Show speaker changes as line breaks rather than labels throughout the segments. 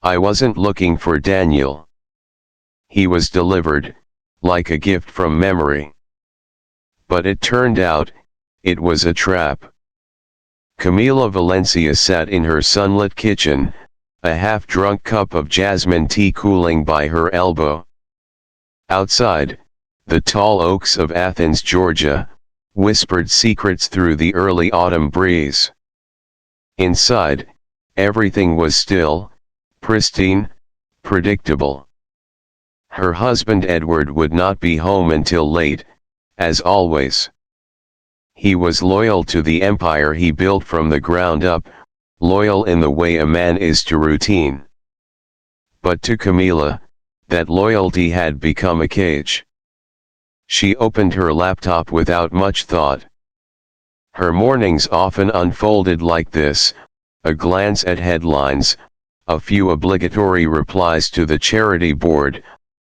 I wasn't looking for Daniel. He was delivered, like a gift from memory. But it turned out, it was a trap. Camila Valencia sat in her sunlit kitchen, a half-drunk cup of jasmine tea cooling by her elbow. Outside, the tall oaks of Athens, Georgia, whispered secrets through the early autumn breeze. Inside, everything was still, pristine, predictable. Her husband Edward would not be home until late, as always. He was loyal to the empire he built from the ground up, loyal in the way a man is to routine. But to Camila, that loyalty had become a cage. She opened her laptop without much thought. Her mornings often unfolded like this: a glance at headlines, a few obligatory replies to the charity board,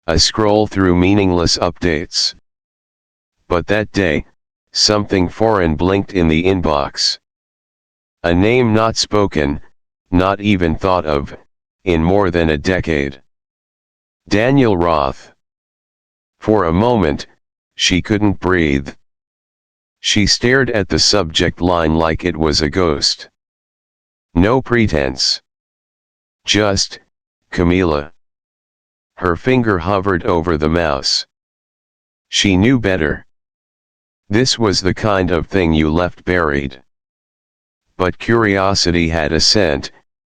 a scroll through meaningless updates. But that day, something foreign blinked in the inbox. A name not spoken, not even thought of, in more than a decade. Daniel Roth. For a moment, she couldn't breathe. She stared at the subject line like it was a ghost. No pretense. Just, Camila. Her finger hovered over the mouse. She knew better. This was the kind of thing you left buried. But curiosity had a scent,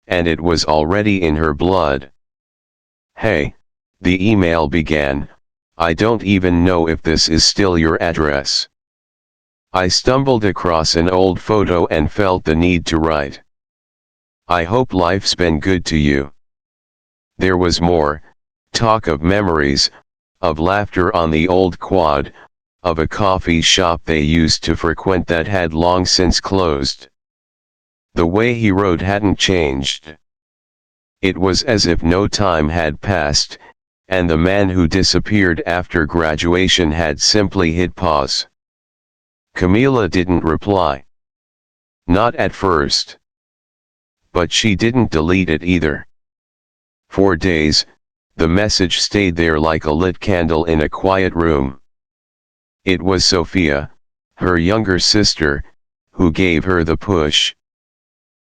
and it was already in her blood. Hey, the email began, I don't even know if this is still your address. I stumbled across an old photo and felt the need to write. I hope life's been good to you. There was more, talk of memories, of laughter on the old quad, of a coffee shop they used to frequent that had long since closed. The way he wrote hadn't changed. It was as if no time had passed, and the man who disappeared after graduation had simply hit pause. Camila didn't reply. Not at first. But she didn't delete it either. For days, the message stayed there like a lit candle in a quiet room. It was Sophia, her younger sister, who gave her the push.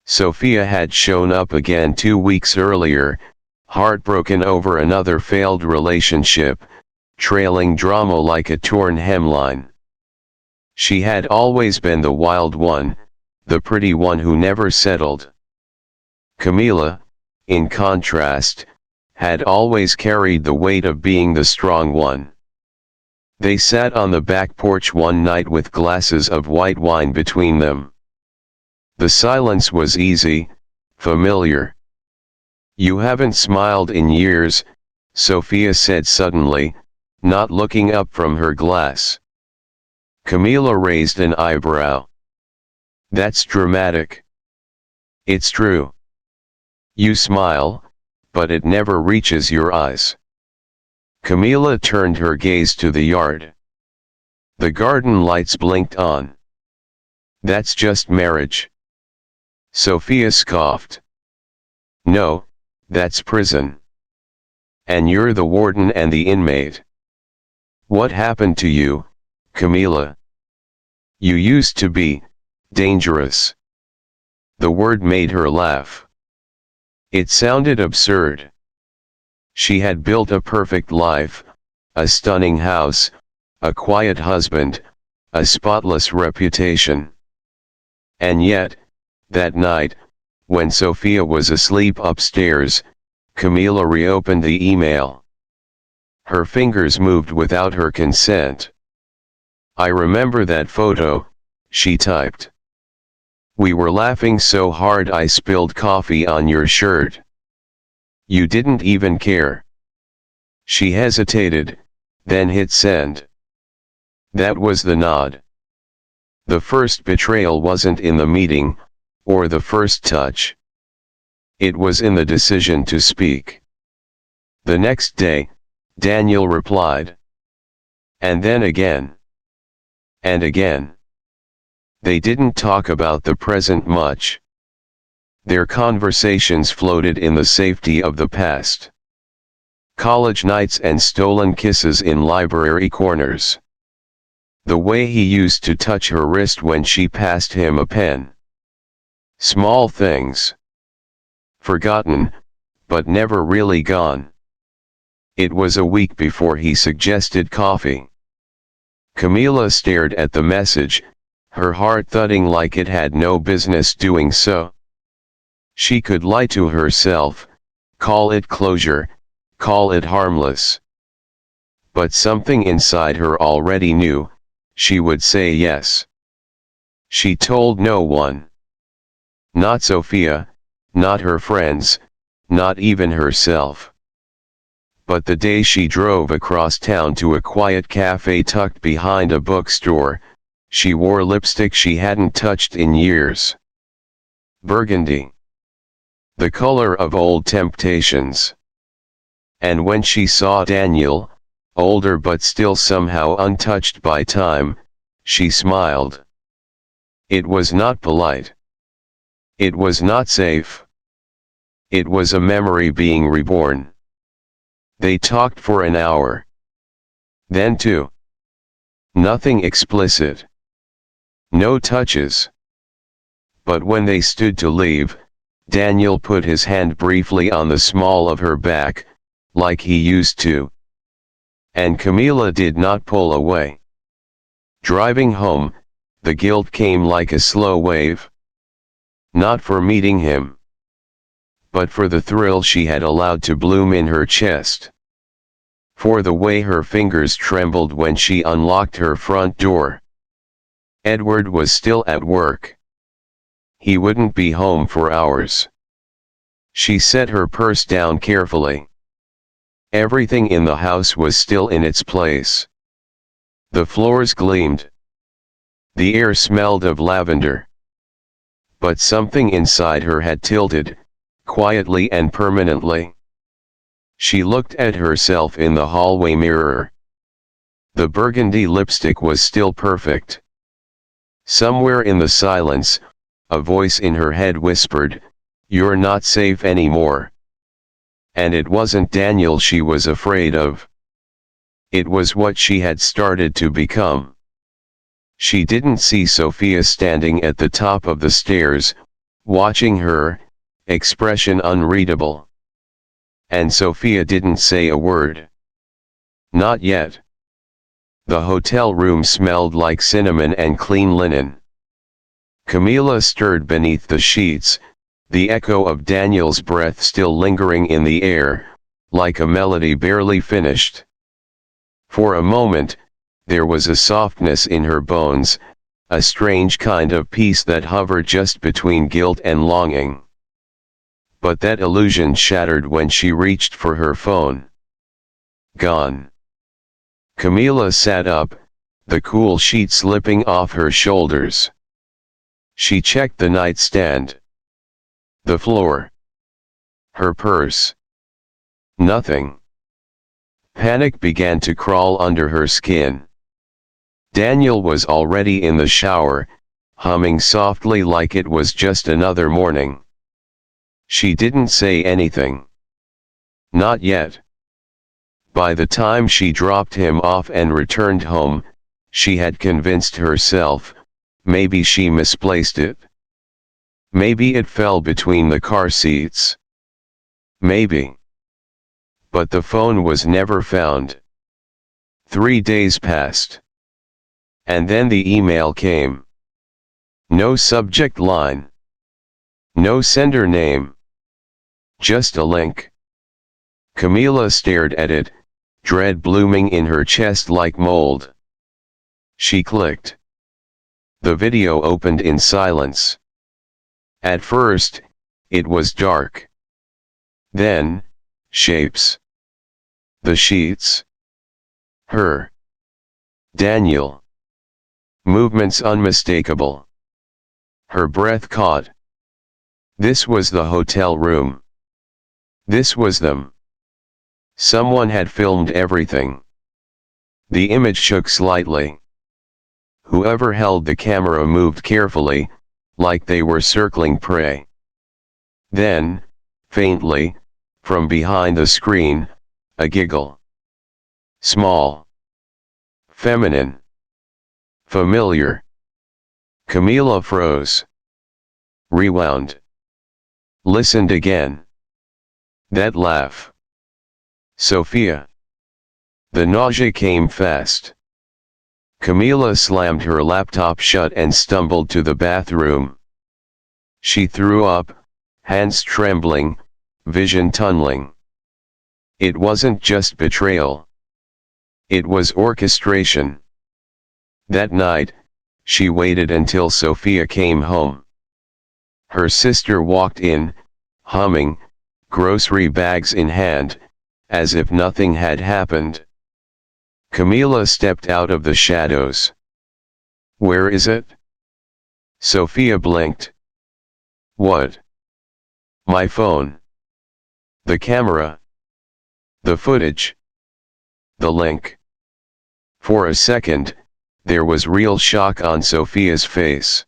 Sophia had shown up again 2 weeks earlier, heartbroken over another failed relationship, trailing drama like a torn hemline. She had always been the wild one, the pretty one who never settled. Camila, in contrast, had always carried the weight of being the strong one. They sat on the back porch one night with glasses of white wine between them. The silence was easy, familiar. You haven't smiled in years, Sophia said suddenly, not looking up from her glass. Camila raised an eyebrow. That's dramatic. It's true. You smile, but it never reaches your eyes. Camila turned her gaze to the yard. The garden lights blinked on. That's just marriage. Sophia scoffed. No, that's prison. And you're the warden and the inmate. What happened to you, Camila? You used to be dangerous. The word made her laugh. It sounded absurd. She had built a perfect life, a stunning house, a quiet husband, a spotless reputation. And yet, that night, when Sophia was asleep upstairs, Camila reopened the email. Her fingers moved without her consent. I remember that photo, she typed. We were laughing so hard I spilled coffee on your shirt. You didn't even care. She hesitated, then hit send. That was the nod. The first betrayal wasn't in the meeting, or the first touch. It was in the decision to speak. The next day, Daniel replied. And then again. And again. They didn't talk about the present much. Their conversations floated in the safety of the past. College nights and stolen kisses in library corners. The way he used to touch her wrist when she passed him a pen. Small things. Forgotten, but never really gone. It was a week before he suggested coffee. Camila stared at the message, her heart thudding like it had no business doing so. She could lie to herself, call it closure, call it harmless. But something inside her already knew, she would say yes. She told no one. Not Sophia, not her friends, not even herself. But the day she drove across town to a quiet cafe tucked behind a bookstore, she wore lipstick she hadn't touched in years. Burgundy. The color of old temptations. And when she saw Daniel, older but still somehow untouched by time, she smiled. It was not polite. It was not safe. It was a memory being reborn. They talked for an hour. Then two. Nothing explicit. No touches. But when they stood to leave, Daniel put his hand briefly on the small of her back, like he used to. And Camila did not pull away. Driving home, the guilt came like a slow wave. Not for meeting him, but for the thrill she had allowed to bloom in her chest. For the way her fingers trembled when she unlocked her front door. Edward was still at work. He wouldn't be home for hours. She set her purse down carefully. Everything in the house was still in its place. The floors gleamed. The air smelled of lavender. But something inside her had tilted, quietly and permanently. She looked at herself in the hallway mirror. The burgundy lipstick was still perfect. Somewhere in the silence, a voice in her head whispered, "You're not safe anymore." And it wasn't Daniel she was afraid of. It was what she had started to become. She didn't see Sophia standing at the top of the stairs, watching her, expression unreadable. And Sophia didn't say a word. Not yet. The hotel room smelled like cinnamon and clean linen. Camila stirred beneath the sheets, the echo of Daniel's breath still lingering in the air, like a melody barely finished. For a moment, there was a softness in her bones, a strange kind of peace that hovered just between guilt and longing. But that illusion shattered when she reached for her phone. Gone. Camila sat up, the cool sheet slipping off her shoulders. She checked the nightstand. The floor. Her purse. Nothing. Panic began to crawl under her skin. Daniel was already in the shower, humming softly like it was just another morning. She didn't say anything. Not yet. By the time she dropped him off and returned home, she had convinced herself, maybe she misplaced it. Maybe it fell between the car seats. Maybe. But the phone was never found. 3 days passed. And then the email came. No subject line. No sender name. Just a link. Camila stared at it, dread blooming in her chest like mold. She clicked. The video opened in silence. At first, it was dark. Then, shapes. The sheets. Her. Daniel. Movements unmistakable. Her breath caught. This was the hotel room. This was them. Someone had filmed everything. The image shook slightly. Whoever held the camera moved carefully, like they were circling prey. Then, faintly, from behind the screen, a giggle. Small. Feminine. Familiar. Camila froze. Rewound. Listened again. That laugh. Sophia. The nausea came fast. Camila slammed her laptop shut and stumbled to the bathroom. She threw up, hands trembling, vision tunneling. It wasn't just betrayal. It was orchestration. That night, she waited until Sophia came home. Her sister walked in, humming, grocery bags in hand, as if nothing had happened. Camila stepped out of the shadows. Where is it? Sophia blinked. What? My phone. The camera. The footage. The link. For a second, there was real shock on Sophia's face.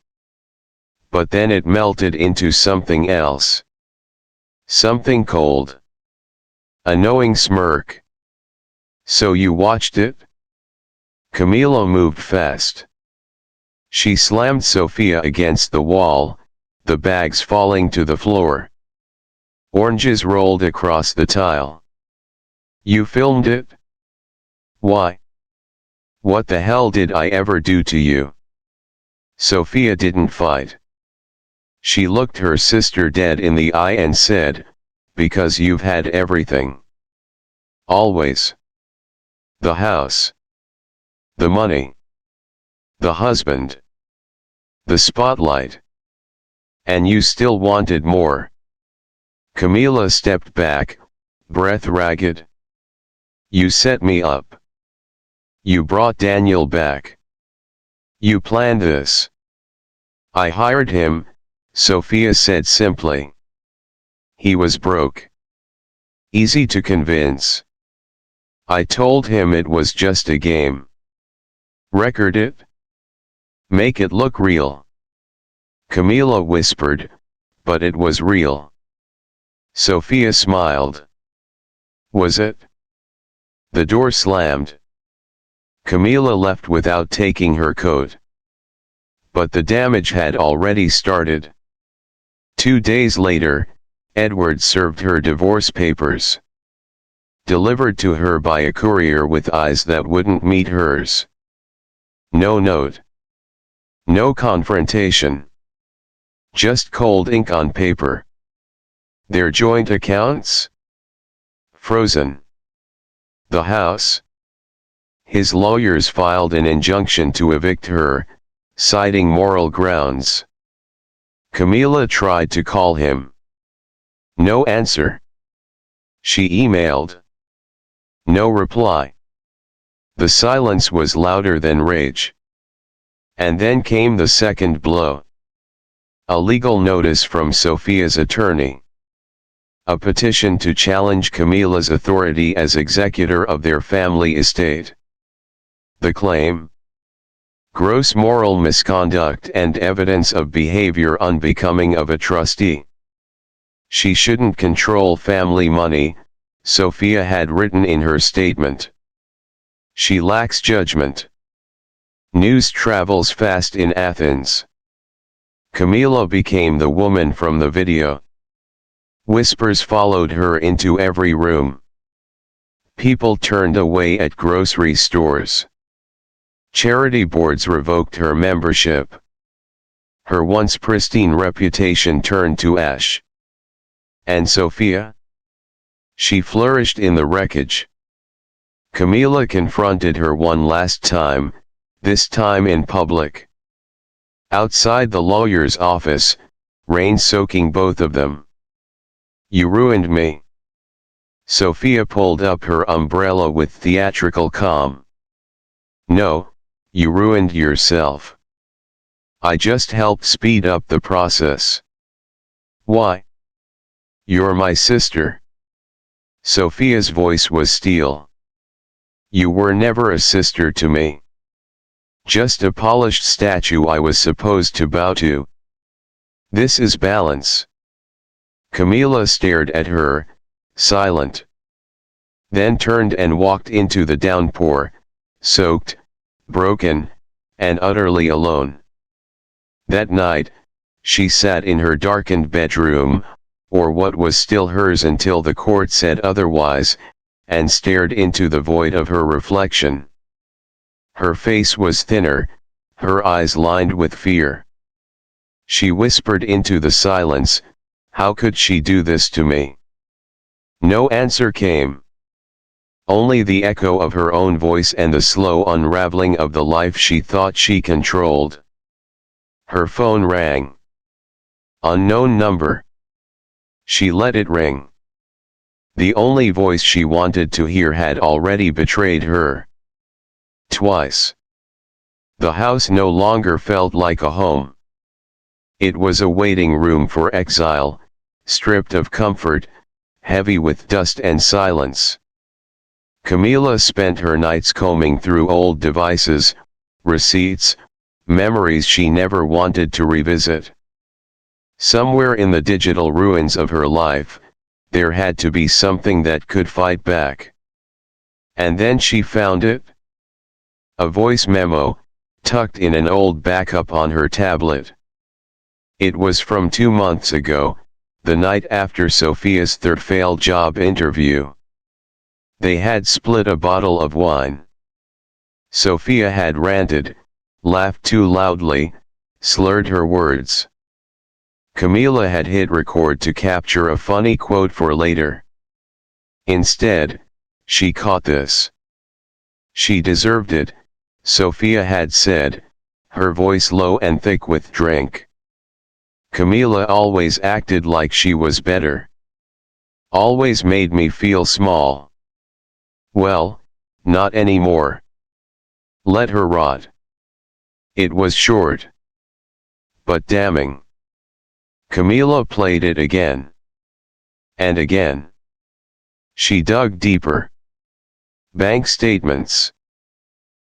But then it melted into something else. Something cold. A knowing smirk. So you watched it? Camila moved fast. She slammed Sophia against the wall, the bags falling to the floor. Oranges rolled across the tile. You filmed it? Why? What the hell did I ever do to you? Sophia didn't fight. She looked her sister dead in the eye and said, because you've had everything. Always. The house. The money. The husband. The spotlight. And you still wanted more. Camila stepped back, breath ragged. You set me up. You brought Daniel back. You planned this. I hired him, Sophia said simply. He was broke. Easy to convince. I told him it was just a game. Record it. Make it look real. Camila whispered, but it was real. Sophia smiled. Was it? The door slammed. Camila left without taking her coat. But the damage had already started. 2 days later, Edward served her divorce papers. Delivered to her by a courier with eyes that wouldn't meet hers. No note. No confrontation. Just cold ink on paper. Their joint accounts? Frozen. The house? His lawyers filed an injunction to evict her, citing moral grounds. Camila tried to call him. No answer. She emailed. No reply. The silence was louder than rage. And then came the second blow. A legal notice from Sophia's attorney. A petition to challenge Camila's authority as executor of their family estate. The claim? Gross moral misconduct and evidence of behavior unbecoming of a trustee. She shouldn't control family money, Sophia had written in her statement. She lacks judgment. News travels fast in Athens. Camila became the woman from the video. Whispers followed her into every room. People turned away at grocery stores. Charity boards revoked her membership. Her once pristine reputation turned to ash. And Sophia? She flourished in the wreckage. Camila confronted her one last time, this time in public. Outside the lawyer's office, rain soaking both of them. You ruined me. Sophia pulled up her umbrella with theatrical calm. No, you ruined yourself. I just helped speed up the process. Why? You're my sister. Sophia's voice was steel. You were never a sister to me. Just a polished statue I was supposed to bow to. This is balance. Camila stared at her, silent. Then turned and walked into the downpour, soaked, broken, and utterly alone. That night, she sat in her darkened bedroom, or what was still hers until the court said otherwise, and stared into the void of her reflection. Her face was thinner, her eyes lined with fear. She whispered into the silence, "How could she do this to me?" No answer came. Only the echo of her own voice and the slow unraveling of the life she thought she controlled. Her phone rang. Unknown number. She let it ring. The only voice she wanted to hear had already betrayed her. Twice. The house no longer felt like a home. It was a waiting room for exile, stripped of comfort, heavy with dust and silence. Camila spent her nights combing through old devices, receipts, memories she never wanted to revisit. Somewhere in the digital ruins of her life, there had to be something that could fight back. And then she found it. A voice memo, tucked in an old backup on her tablet. It was from 2 months ago, the night after Sophia's third failed job interview. They had split a bottle of wine. Sophia had ranted, laughed too loudly, slurred her words. Camila had hit record to capture a funny quote for later. Instead, she caught this. She deserved it, Sophia had said, her voice low and thick with drink. Camila always acted like she was better. Always made me feel small. Well, not anymore. Let her rot. It was short, but damning. Camila played it again. And again. She dug deeper. Bank statements.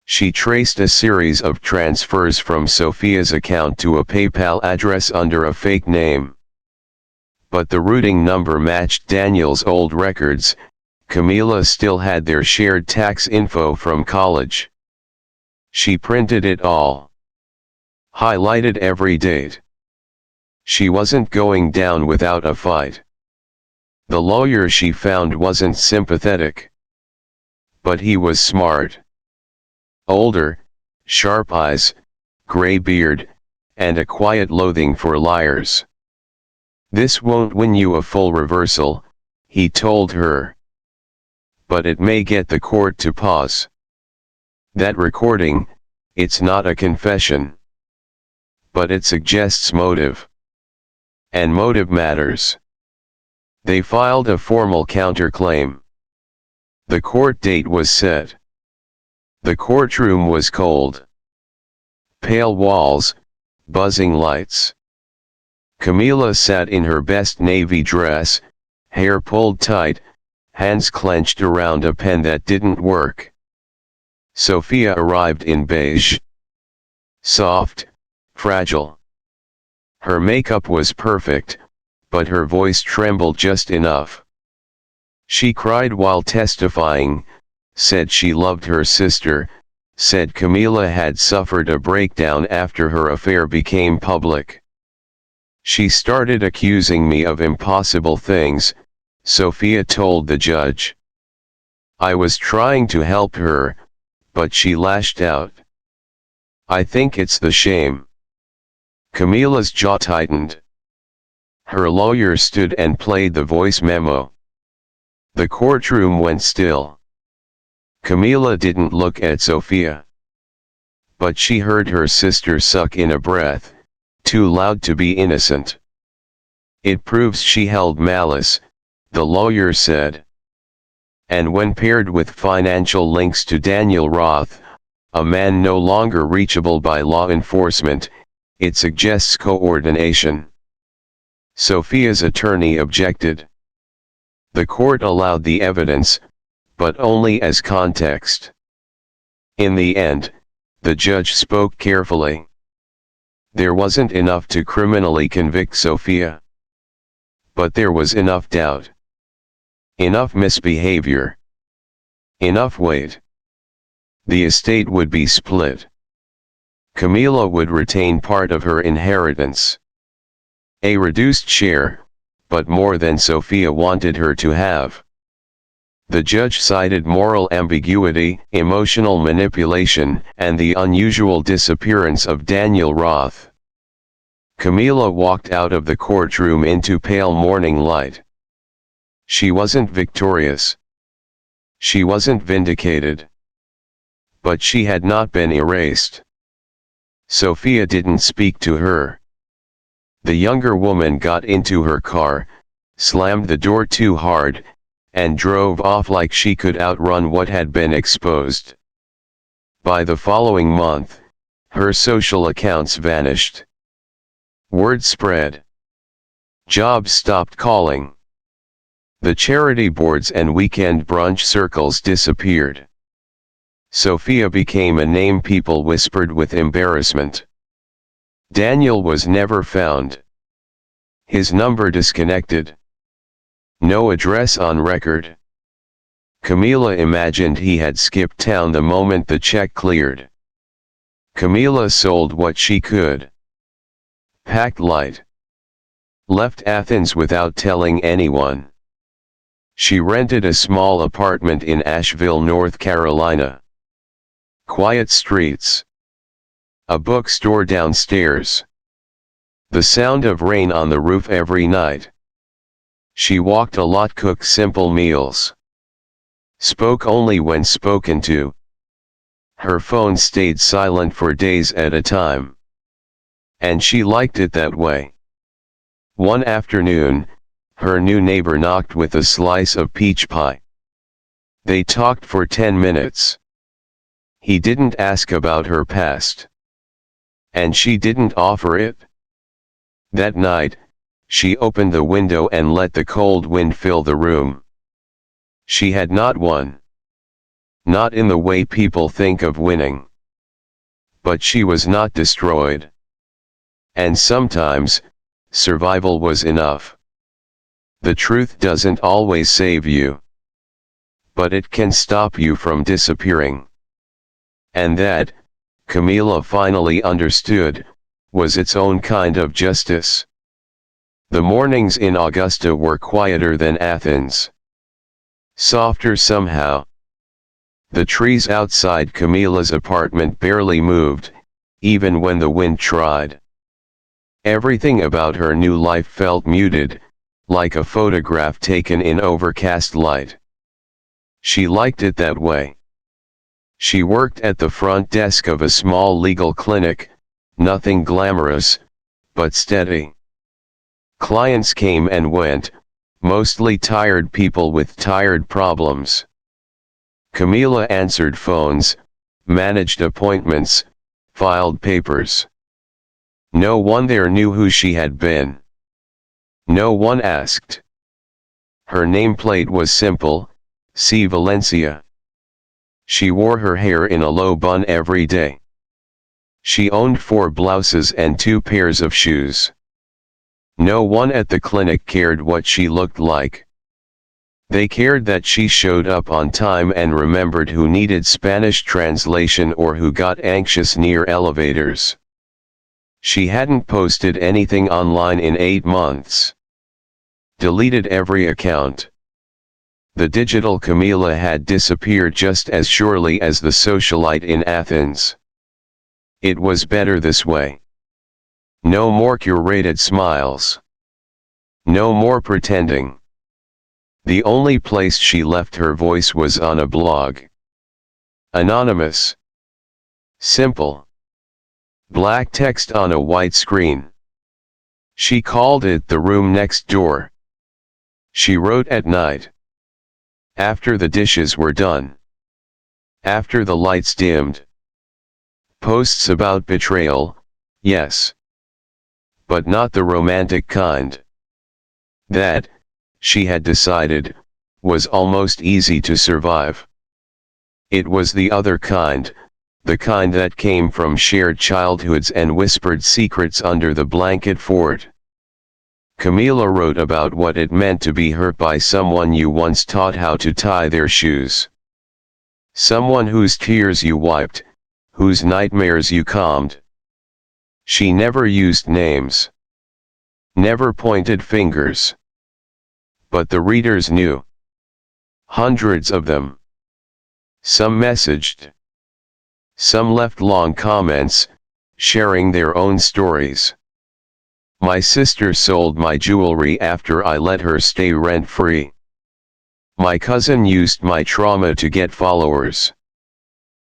She traced a series of transfers from Sophia's account to a PayPal address under a fake name. But the routing number matched Daniel's old records. Camila still had their shared tax info from college. She printed it all. Highlighted every date. She wasn't going down without a fight. The lawyer she found wasn't sympathetic. But he was smart. Older, sharp eyes, gray beard, and a quiet loathing for liars. This won't win you a full reversal, he told her. But it may get the court to pause. That recording, it's not a confession. But it suggests motive. And motive matters. They filed a formal counterclaim. The court date was set. The courtroom was cold. Pale walls, buzzing lights. Camila sat in her best navy dress, hair pulled tight, hands clenched around a pen that didn't work. Sophia arrived in beige. Soft, fragile. Her makeup was perfect, but her voice trembled just enough. She cried while testifying, said she loved her sister, said Camila had suffered a breakdown after her affair became public. She started accusing me of impossible things, Sophia told the judge. I was trying to help her, but she lashed out. I think it's the shame. Camila's jaw tightened. Her lawyer stood and played the voice memo. The courtroom went still. Camila didn't look at Sophia. But she heard her sister suck in a breath, too loud to be innocent. It proves she held malice, the lawyer said. And when paired with financial links to Daniel Roth, a man no longer reachable by law enforcement, it suggests coordination. Sophia's attorney objected. The court allowed the evidence, but only as context. In the end, the judge spoke carefully. There wasn't enough to criminally convict Sophia. but there was enough doubt. Enough misbehavior. Enough weight. The estate would be split. Camila would retain part of her inheritance. A reduced share, but more than Sophia wanted her to have. The judge cited moral ambiguity, emotional manipulation, and the unusual disappearance of Daniel Roth. Camila walked out of the courtroom into pale morning light. She wasn't victorious. She wasn't vindicated. But she had not been erased. Sophia didn't speak to her. The younger woman got into her car, slammed the door too hard, and drove off like she could outrun what had been exposed. By the following month, her social accounts vanished. Word spread. Jobs stopped calling. The charity boards and weekend brunch circles disappeared. Sophia became a name people whispered with embarrassment. Daniel was never found. His number disconnected. No address on record. Camila imagined he had skipped town the moment the check cleared. Camila sold what she could. Packed light. Left Athens without telling anyone. She rented a small apartment in Asheville, North Carolina. Quiet streets. A bookstore downstairs. The sound of rain on the roof every night. She walked a lot, cooked simple meals. Spoke only when spoken to. Her phone stayed silent for days at a time. And she liked it that way. One afternoon, her new neighbor knocked with a slice of peach pie. They talked for 10 minutes. He didn't ask about her past. And she didn't offer it. That night, she opened the window and let the cold wind fill the room. She had not won. Not in the way people think of winning. But she was not destroyed. And sometimes, survival was enough. The truth doesn't always save you. But it can stop you from disappearing. And that, Camila finally understood, was its own kind of justice. The mornings in Augusta were quieter than Athens. Softer somehow. The trees outside Camila's apartment barely moved, even when the wind tried. Everything about her new life felt muted, like a photograph taken in overcast light. She liked it that way. She worked at the front desk of a small legal clinic, nothing glamorous, but steady. Clients came and went, mostly tired people with tired problems. Camila answered phones, managed appointments, filed papers. No one there knew who she had been. No one asked. Her nameplate was simple, C. Valencia. She wore her hair in a low bun every day. She owned 4 blouses and 2 pairs of shoes. No one at the clinic cared what she looked like. They cared that she showed up on time and remembered who needed Spanish translation or who got anxious near elevators. She hadn't posted anything online in 8 months. Deleted every account. The digital Camila had disappeared just as surely as the socialite in Athens. It was better this way. No more curated smiles. No more pretending. The only place she left her voice was on a blog. Anonymous. Simple. Black text on a white screen. She called it the room next door. She wrote at night. After the dishes were done. After the lights dimmed. Posts about betrayal, yes. But not the romantic kind. That, she had decided, was almost easy to survive. It was the other kind, the kind that came from shared childhoods and whispered secrets under the blanket fort. Camila wrote about what it meant to be hurt by someone you once taught how to tie their shoes. Someone whose tears you wiped, whose nightmares you calmed. She never used names. Never pointed fingers. But the readers knew. Hundreds of them. Some messaged. Some left long comments, sharing their own stories. My sister sold my jewelry after I let her stay rent-free. My cousin used my trauma to get followers.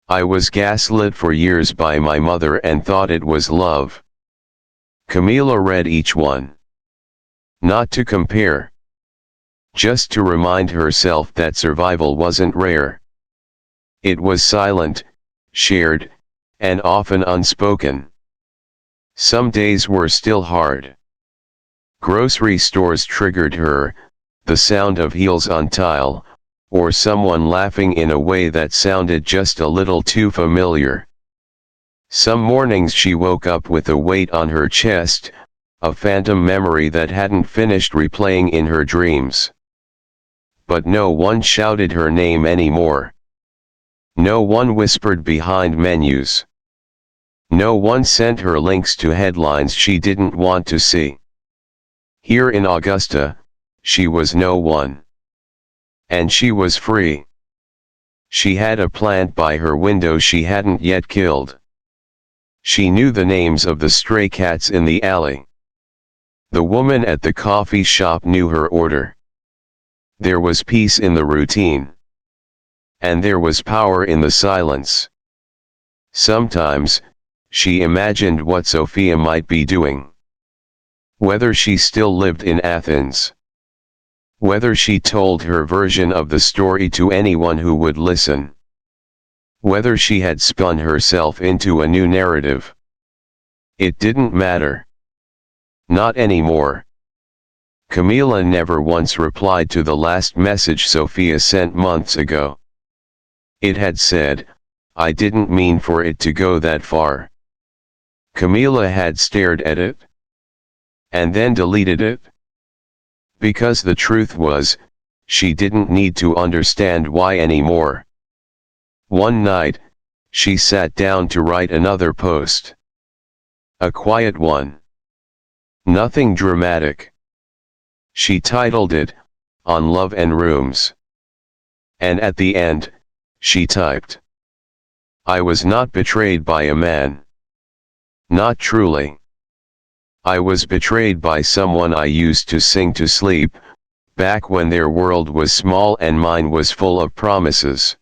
I was gaslit for years by my mother and thought it was love. Camila read each one. Not to compare. Just to remind herself that survival wasn't rare. It was silent, shared, and often unspoken. Some days were still hard. Grocery stores triggered her, the sound of heels on tile, or someone laughing in a way that sounded just a little too familiar. Some mornings she woke up with a weight on her chest, a phantom memory that hadn't finished replaying in her dreams. But no one shouted her name anymore. No one whispered behind menus. No one sent her links to headlines she didn't want to see. Here in Augusta, she was no one. And she was free. She had a plant by her window she hadn't yet killed. She knew the names of the stray cats in the alley. The woman at the coffee shop knew her order. There was peace in the routine. And there was power in the silence. Sometimes, she imagined what Sophia might be doing. Whether she still lived in Athens. Whether she told her version of the story to anyone who would listen. Whether she had spun herself into a new narrative. It didn't matter. Not anymore. Camila never once replied to the last message Sophia sent months ago. It had said, "I didn't mean for it to go that far." Camila had stared at it. And then deleted it. Because the truth was, she didn't need to understand why anymore. One night, she sat down to write another post. A quiet one. Nothing dramatic. She titled it, "On Love and Rooms." And at the end, she typed, "I was not betrayed by a man. Not truly. I was betrayed by someone I used to sing to sleep, back when their world was small and mine was full of promises.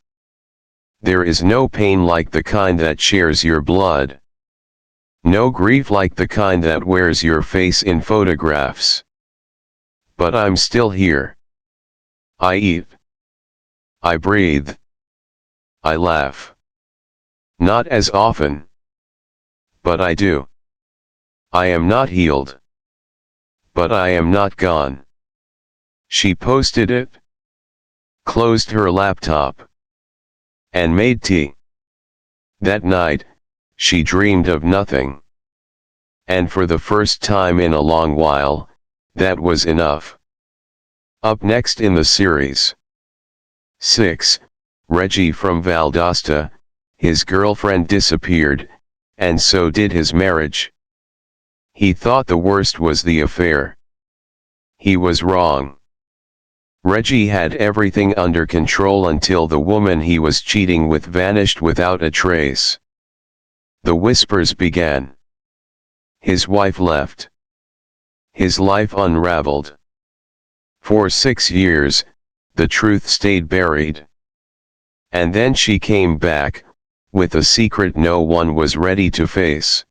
There is no pain like the kind that shares your blood. No grief like the kind that wears your face in photographs. But I'm still here. I eat. I breathe. I laugh. Not as often. But I do. I am not healed. But I am not gone." She posted it, closed her laptop, and made tea. That night, she dreamed of nothing. And for the first time in a long while, that was enough. Up next in the series. 6. Reggie from Valdosta, his girlfriend disappeared, and so did his marriage. He thought the worst was the affair. He was wrong. Reggie had everything under control until the woman he was cheating with vanished without a trace. The whispers began. His wife left. His life unraveled. For 6 years, the truth stayed buried. And then she came back, with a secret no one was ready to face.